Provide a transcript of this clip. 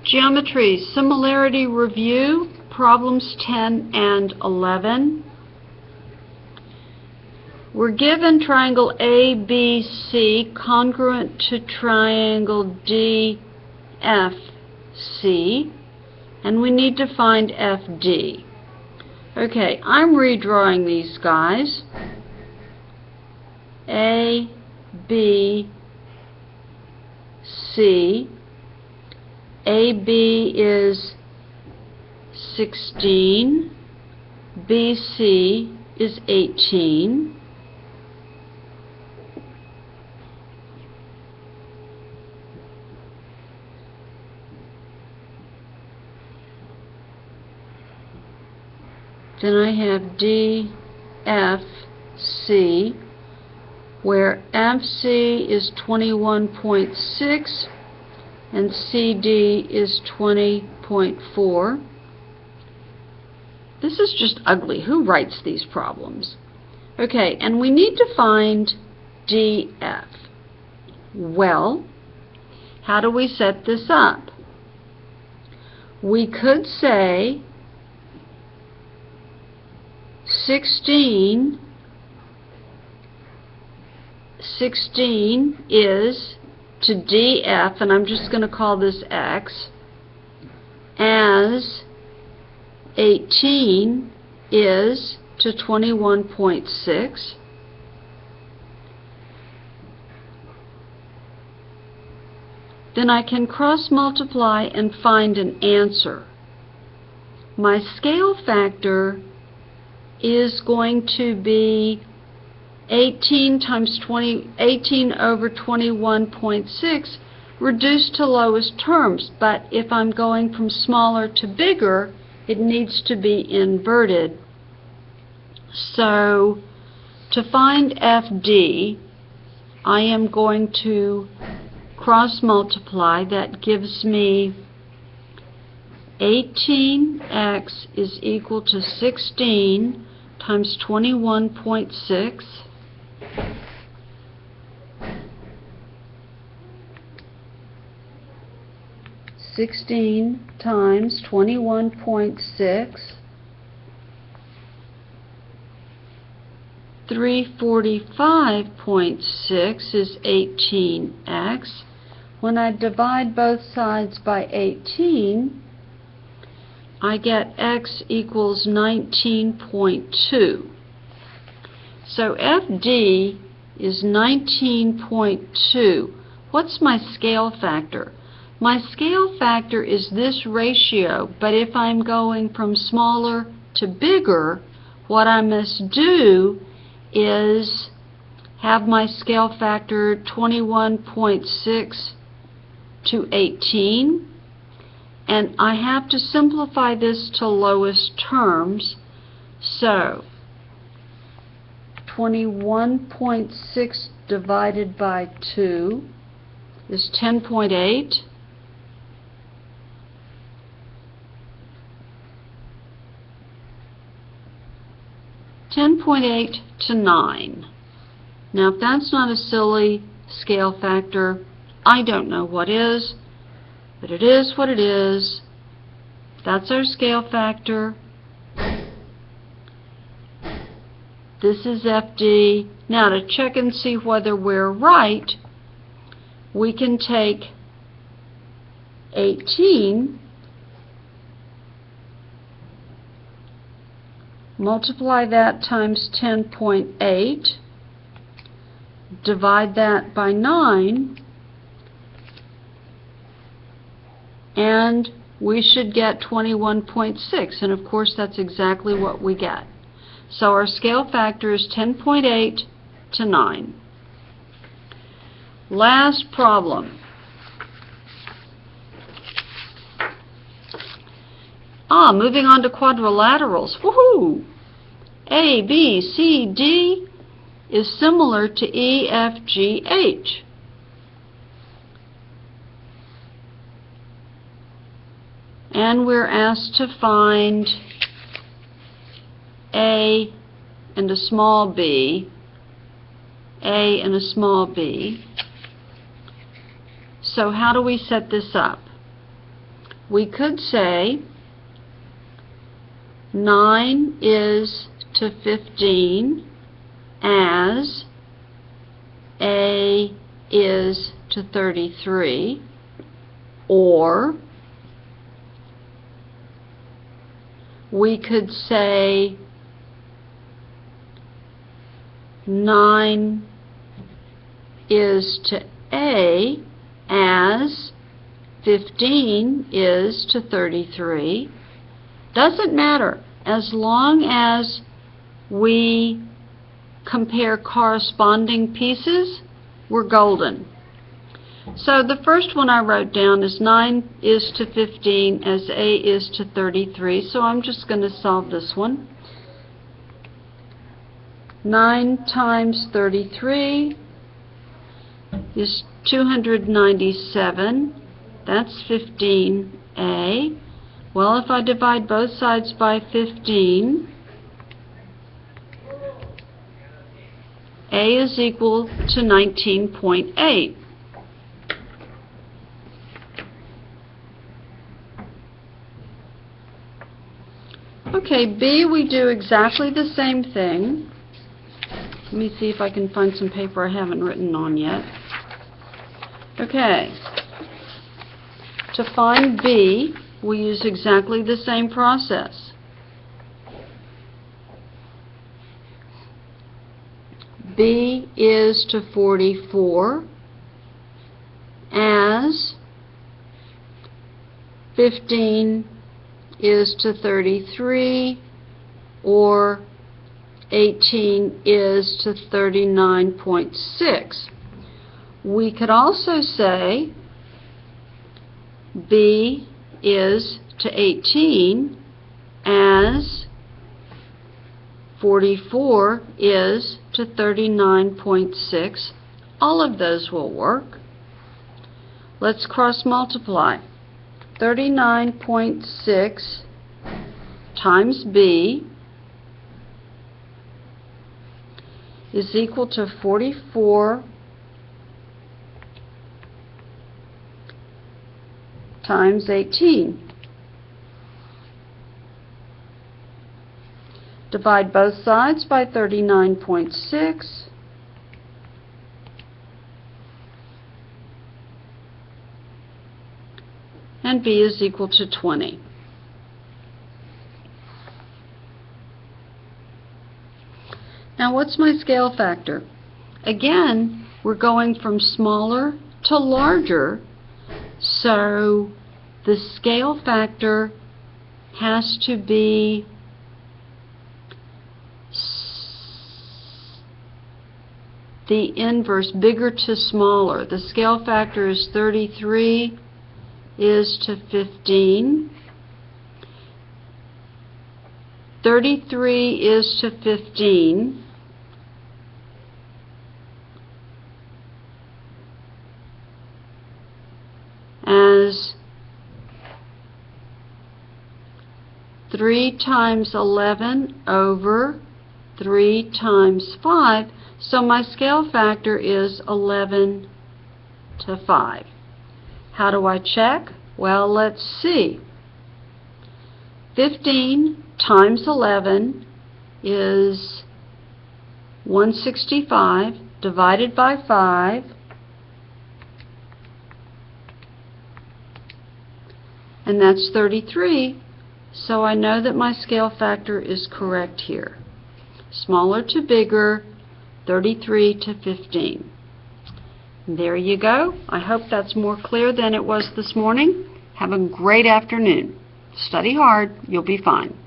Geometry, similarity review, problems 10 and 11. We're given triangle ABC congruent to triangle DFC, and we need to find FD. Okay, I'm redrawing these guys. A, B, C. AB is 16, BC is 18, then I have DFC, where FC is 21.6 and CD is 20.4. This is just ugly. Who writes these problems? Okay, and we need to find DF. Well, how do we set this up? We could say 16 is to DF, and I'm just going to call this X, as 18 is to 21.6. Then I can cross multiply and find an answer. My scale factor is going to be 18 over 21.6 reduced to lowest terms, but if I'm going from smaller to bigger, it needs to be inverted. So to find FD, I am going to cross multiply. That gives me 18x is equal to 16 times 21.6. 16 times 21.6, 345.6 is 18x. When I divide both sides by 18, I get x equals 19.2. So FD is 19.2. What's my scale factor? My scale factor is this ratio, but if I'm going from smaller to bigger, what I must do is have my scale factor 21.6 to 18, and I have to simplify this to lowest terms. So 21.6 divided by 2 is 10.8. 10.8 to 9. Now, if that's not a silly scale factor, I don't know what is, but it is what it is. That's our scale factor. This is FD. Now, to check and see whether we're right, we can take 18, multiply that times 10.8, divide that by 9, and we should get 21.6, and of course that's exactly what we get. So our scale factor is 10.8 to 9. Last problem. Moving on to quadrilaterals. Woohoo! A, B, C, D is similar to E, F, G, H. And we're asked to find A and a small b, A and a small b. So how do we set this up? we could say 9 is to 15 as A is to 33, or we could say 9 is to A as 15 is to 33. Doesn't matter, as long as we compare corresponding pieces, we're golden. So the first one I wrote down is 9 is to 15 as A is to 33, so I'm just going to solve this one. 9 times 33 is 297. That's 15A. Well, if I divide both sides by 15, A is equal to 19.8. Okay, B, we do exactly the same thing. Let me see if I can find some paper I haven't written on yet. Okay, to find B, we use exactly the same process. B is to 44 as 15 is to 33, or 18 is to 39.6. We could also say B is to 18 as 44 is to 39.6. All of those will work. Let's cross multiply. 39.6 times B is equal to 44 times 18. Divide both sides by 39.6. And B is equal to 20. Now what's my scale factor? Again, we're going from smaller to larger, so the scale factor has to be the inverse, bigger to smaller. The scale factor is 33 is to 15. 33 is to 15. As 3 times 11 over 3 times 5. So my scale factor is 11 to 5. How do I check? Well, let's see. 15 times 11 is 165 divided by 5. And that's 33. So I know that my scale factor is correct here. Smaller to bigger, 33 to 15. There you go. I hope that's more clear than it was this morning. Have a great afternoon. Study hard. You'll be fine.